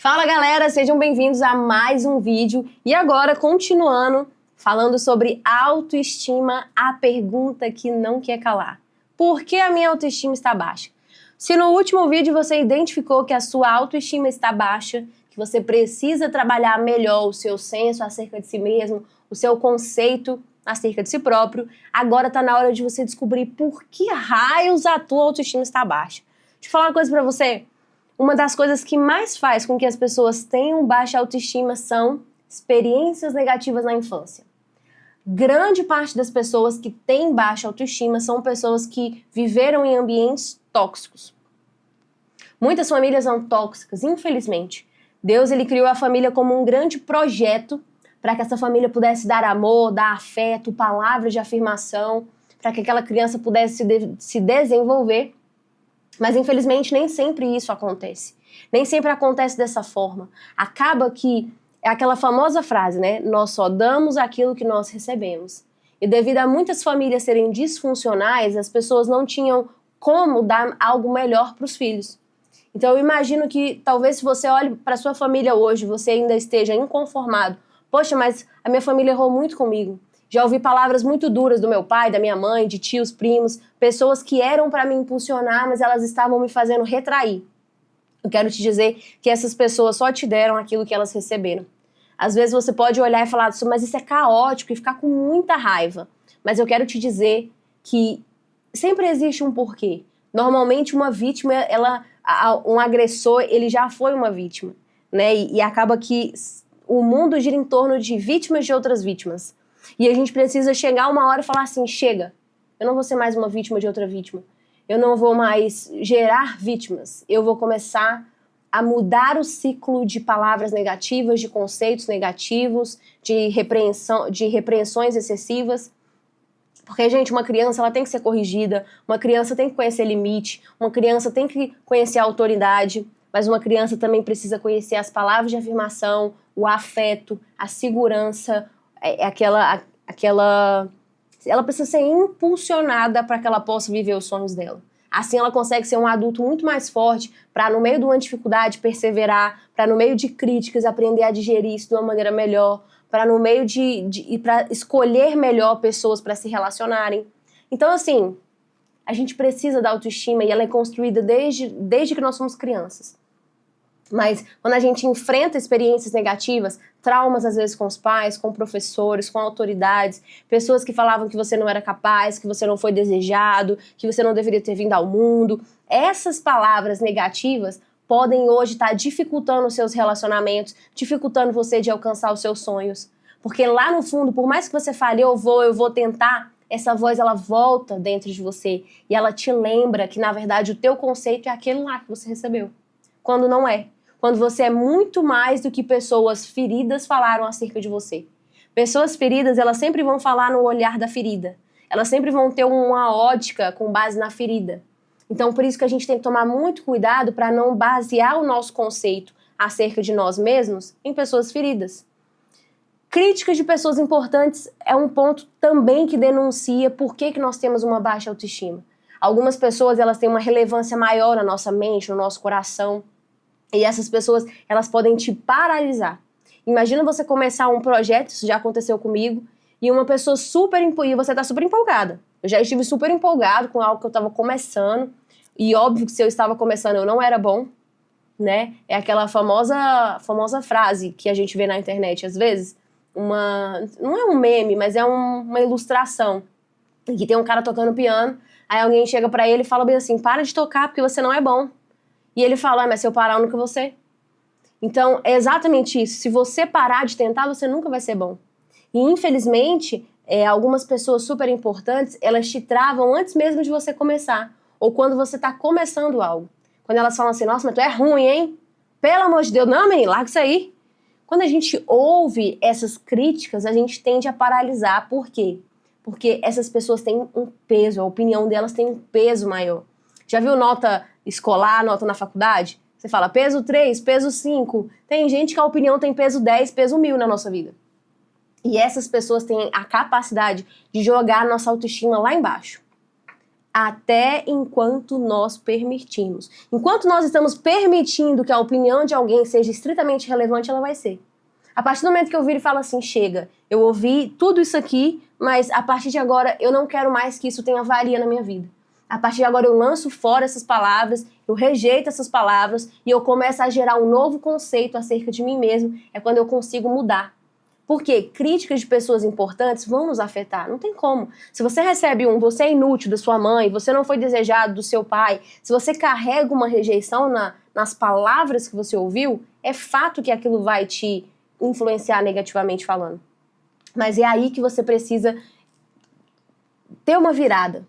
Fala galera, sejam bem-vindos a mais um vídeo e agora continuando falando sobre autoestima, a pergunta que não quer calar. Por que a minha autoestima está baixa? Se no último vídeo você identificou que a sua autoestima está baixa, que você precisa trabalhar melhor o seu senso acerca de si mesmo, o seu conceito acerca de si próprio, agora está na hora de você descobrir por que raios a tua autoestima está baixa. Deixa eu falar uma coisa pra você. Uma das coisas que mais faz com que as pessoas tenham baixa autoestima são experiências negativas na infância. Grande parte das pessoas que têm baixa autoestima são pessoas que viveram em ambientes tóxicos. Muitas famílias são tóxicas, infelizmente. Deus ele criou a família como um grande projeto para que essa família pudesse dar amor, dar afeto, palavras de afirmação, para que aquela criança pudesse se desenvolver. Mas, infelizmente, nem sempre isso acontece. Nem sempre acontece dessa forma. Acaba que é aquela famosa frase, né? Nós só damos aquilo que nós recebemos. E devido a muitas famílias serem disfuncionais, as pessoas não tinham como dar algo melhor para os filhos. Então, eu imagino que talvez se você olhe para sua família hoje, você ainda esteja inconformado. Poxa, mas a minha família errou muito comigo. Já ouvi palavras muito duras do meu pai, da minha mãe, de tios, primos, pessoas que eram para me impulsionar, mas elas estavam me fazendo retrair. Eu quero te dizer que essas pessoas só te deram aquilo que elas receberam. Às vezes você pode olhar e falar, mas isso é caótico e ficar com muita raiva. Mas eu quero te dizer que sempre existe um porquê. Normalmente uma vítima, um agressor, ele já foi uma vítima, né? E acaba que o mundo gira em torno de vítimas de outras vítimas. E a gente precisa chegar uma hora e falar assim, chega, eu não vou ser mais uma vítima de outra vítima. Eu não vou mais gerar vítimas. Eu vou começar a mudar o ciclo de palavras negativas, de conceitos negativos, de repreensões excessivas. Porque, gente, uma criança ela tem que ser corrigida, uma criança tem que conhecer limite, uma criança tem que conhecer a autoridade, mas uma criança também precisa conhecer as palavras de afirmação, o afeto, a segurança, ela precisa ser impulsionada para que ela possa viver os sonhos dela. Assim ela consegue ser um adulto muito mais forte para no meio de uma dificuldade perseverar, para no meio de críticas aprender a digerir isso de uma maneira melhor, para no meio para escolher melhor pessoas para se relacionarem. Então assim, a gente precisa da autoestima e ela é construída desde que nós somos crianças. Mas quando a gente enfrenta experiências negativas, traumas às vezes com os pais, com professores, com autoridades, pessoas que falavam que você não era capaz, que você não foi desejado, que você não deveria ter vindo ao mundo, essas palavras negativas podem hoje estar dificultando os seus relacionamentos, dificultando você de alcançar os seus sonhos. Porque lá no fundo, por mais que você fale, eu vou tentar, essa voz ela volta dentro de você e ela te lembra que na verdade o teu conceito é aquele lá que você recebeu, quando não é. Quando você é muito mais do que pessoas feridas falaram acerca de você. Pessoas feridas, elas sempre vão falar no olhar da ferida. Elas sempre vão ter uma ótica com base na ferida. Então, por isso que a gente tem que tomar muito cuidado para não basear o nosso conceito acerca de nós mesmos em pessoas feridas. Críticas de pessoas importantes é um ponto também que denuncia por que nós temos uma baixa autoestima. Algumas pessoas, elas têm uma relevância maior na nossa mente, no nosso coração. E essas pessoas, elas podem te paralisar. Imagina você começar um projeto, isso já aconteceu comigo, e uma pessoa e você tá super empolgada. Eu já estive super empolgado com algo que eu estava começando, e óbvio que se eu estava começando eu não era bom, né? É aquela famosa frase que a gente vê na internet às vezes, não é um meme, mas é uma ilustração, que tem um cara tocando piano, aí alguém chega pra ele e fala bem assim, para de tocar porque você não é bom. E ele fala, mas se eu parar, eu nunca vou ser. Então, é exatamente isso. Se você parar de tentar, você nunca vai ser bom. E, infelizmente, algumas pessoas super importantes, elas te travam antes mesmo de você começar. Ou quando você tá começando algo. Quando elas falam assim, nossa, mas tu é ruim, hein? Pelo amor de Deus, não, menino, larga isso aí. Quando a gente ouve essas críticas, a gente tende a paralisar. Por quê? Porque essas pessoas têm um peso, a opinião delas tem um peso maior. Já viu nota escolar, nota na faculdade? Você fala peso 3, peso 5. Tem gente que a opinião tem peso 10, peso 1000 na nossa vida. E essas pessoas têm a capacidade de jogar a nossa autoestima lá embaixo. até enquanto nós permitimos. Enquanto nós estamos permitindo que a opinião de alguém seja estritamente relevante, ela vai ser. A partir do momento que eu viro e falo assim, chega, eu ouvi tudo isso aqui, mas a partir de agora eu não quero mais que isso tenha valia na minha vida. A partir de agora eu lanço fora essas palavras, eu rejeito essas palavras e eu começo a gerar um novo conceito acerca de mim mesmo. É quando eu consigo mudar. Porque críticas de pessoas importantes vão nos afetar, não tem como. Se você recebe você é inútil da sua mãe, você não foi desejado do seu pai, se você carrega uma rejeição nas palavras que você ouviu, é fato que aquilo vai te influenciar negativamente falando. Mas é aí que você precisa ter uma virada.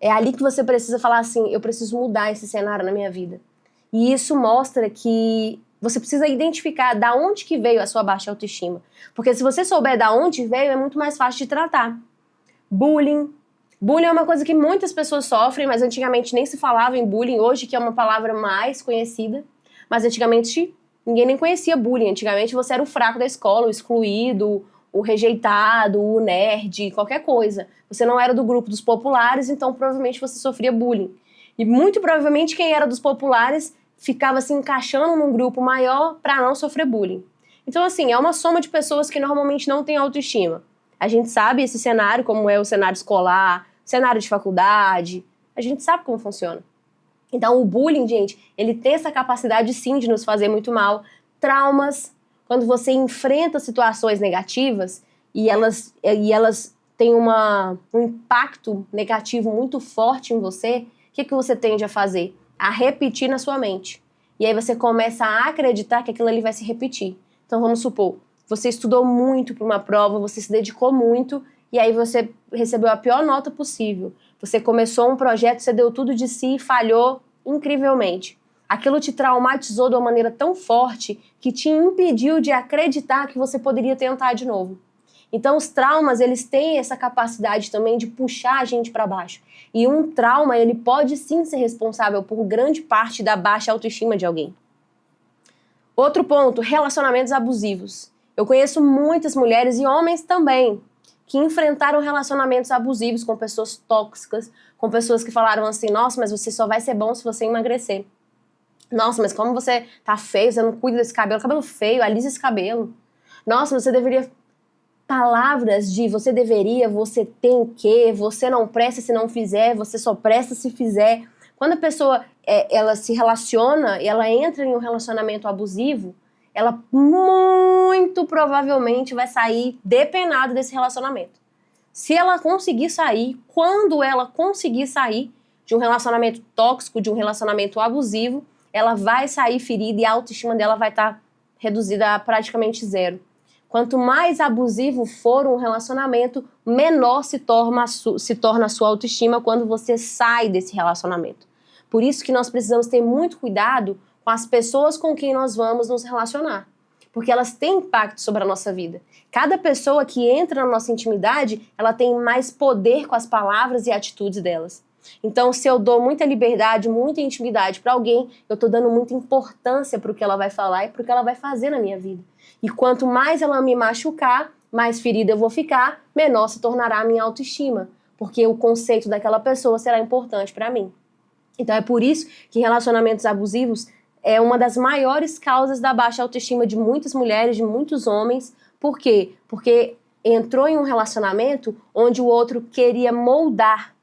É ali que você precisa falar assim, eu preciso mudar esse cenário na minha vida. E isso mostra que você precisa identificar da onde que veio a sua baixa autoestima. Porque se você souber da onde veio, é muito mais fácil de tratar. Bullying. Bullying é uma coisa que muitas pessoas sofrem, mas antigamente nem se falava em bullying, hoje que é uma palavra mais conhecida. Mas antigamente ninguém nem conhecia bullying. Antigamente você era o fraco da escola, o excluído, o rejeitado, o nerd, qualquer coisa. Você não era do grupo dos populares, então provavelmente você sofria bullying. E muito provavelmente quem era dos populares ficava se encaixando num grupo maior para não sofrer bullying. Então, assim, é uma soma de pessoas que normalmente não têm autoestima. A gente sabe esse cenário, como é o cenário escolar, cenário de faculdade, a gente sabe como funciona. Então, o bullying, gente, ele tem essa capacidade, sim, de nos fazer muito mal. Traumas, quando você enfrenta situações negativas e elas têm um impacto negativo muito forte em você, o que você tende a fazer? A repetir na sua mente. E aí você começa a acreditar que aquilo ali vai se repetir. Então vamos supor, você estudou muito para uma prova, você se dedicou muito e aí você recebeu a pior nota possível. Você começou um projeto, você deu tudo de si e falhou incrivelmente. Aquilo te traumatizou de uma maneira tão forte que te impediu de acreditar que você poderia tentar de novo. Então os traumas, eles têm essa capacidade também de puxar a gente para baixo. E um trauma, ele pode sim ser responsável por grande parte da baixa autoestima de alguém. Outro ponto, relacionamentos abusivos. Eu conheço muitas mulheres e homens também que enfrentaram relacionamentos abusivos com pessoas tóxicas, com pessoas que falaram assim, nossa, mas você só vai ser bom se você emagrecer. Nossa, mas como você tá feio, você não cuida desse cabelo feio, alisa esse cabelo. Nossa, você deveria... Palavras de você deveria, você tem que, você não presta se não fizer, você só presta se fizer. Quando a pessoa ela se relaciona e ela entra em um relacionamento abusivo, ela muito provavelmente vai sair depenada desse relacionamento. Se ela conseguir sair, quando ela conseguir sair de um relacionamento tóxico, de um relacionamento abusivo, ela vai sair ferida e a autoestima dela vai estar reduzida a praticamente zero. Quanto mais abusivo for um relacionamento, menor se torna a sua autoestima quando você sai desse relacionamento. Por isso que nós precisamos ter muito cuidado com as pessoas com quem nós vamos nos relacionar. Porque elas têm impacto sobre a nossa vida. Cada pessoa que entra na nossa intimidade, ela tem mais poder com as palavras e atitudes delas. Então, se eu dou muita liberdade, muita intimidade para alguém, eu estou dando muita importância para o que ela vai falar e para o que ela vai fazer na minha vida. E quanto mais ela me machucar, mais ferida eu vou ficar, menor se tornará a minha autoestima, porque o conceito daquela pessoa será importante para mim. Então é por isso que relacionamentos abusivos é uma das maiores causas da baixa autoestima de muitas mulheres, de muitos homens. Por quê? Porque entrou em um relacionamento onde o outro queria moldar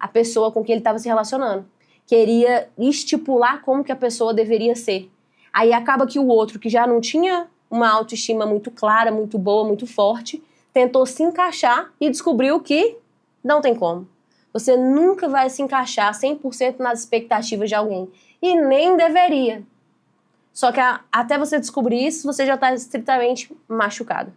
a pessoa com quem ele estava se relacionando. Queria estipular como que a pessoa deveria ser. Aí acaba que o outro, que já não tinha uma autoestima muito clara, muito boa, muito forte, tentou se encaixar e descobriu que não tem como. Você nunca vai se encaixar 100% nas expectativas de alguém. E nem deveria. Só que até você descobrir isso, você já está estritamente machucado.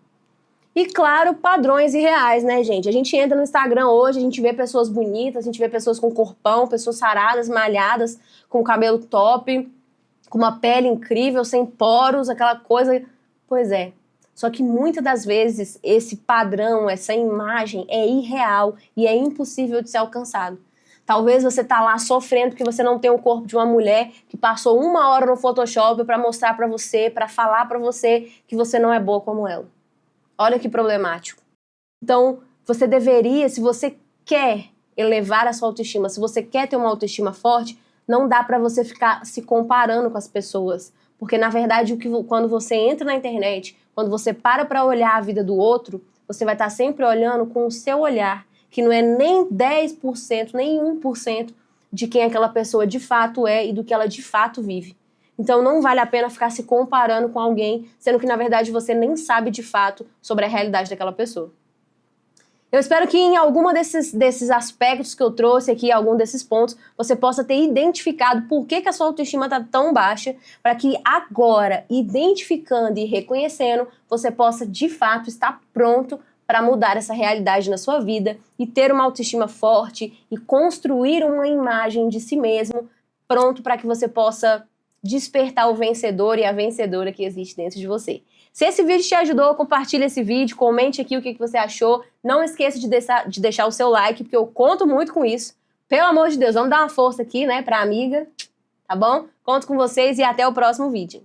E claro, padrões irreais, né, gente? A gente entra no Instagram hoje, a gente vê pessoas bonitas, a gente vê pessoas com corpão, pessoas saradas, malhadas, com cabelo top, com uma pele incrível, sem poros, aquela coisa... Pois é. Só que muitas das vezes esse padrão, essa imagem é irreal e é impossível de ser alcançado. Talvez você tá lá sofrendo porque você não tem o corpo de uma mulher que passou 1 hora no Photoshop para mostrar para você, para falar para você que você não é boa como ela. Olha que problemático. Então, você deveria, se você quer elevar a sua autoestima, se você quer ter uma autoestima forte, não dá para você ficar se comparando com as pessoas. Porque, na verdade, quando você entra na internet, quando você para olhar a vida do outro, você vai estar sempre olhando com o seu olhar, que não é nem 10%, nem 1% de quem aquela pessoa de fato é e do que ela de fato vive. Então não vale a pena ficar se comparando com alguém, sendo que na verdade você nem sabe de fato sobre a realidade daquela pessoa. Eu espero que em algum desses aspectos que eu trouxe aqui, algum desses pontos, você possa ter identificado por que a sua autoestima está tão baixa, para que agora, identificando e reconhecendo, você possa de fato estar pronto para mudar essa realidade na sua vida e ter uma autoestima forte e construir uma imagem de si mesmo pronto para que você possa despertar o vencedor e a vencedora que existe dentro de você. Se esse vídeo te ajudou, compartilhe esse vídeo, comente aqui o que você achou. Não esqueça de deixar o seu like, porque eu conto muito com isso. Pelo amor de Deus, vamos dar uma força aqui, né, pra amiga, tá bom? Conto com vocês e até o próximo vídeo.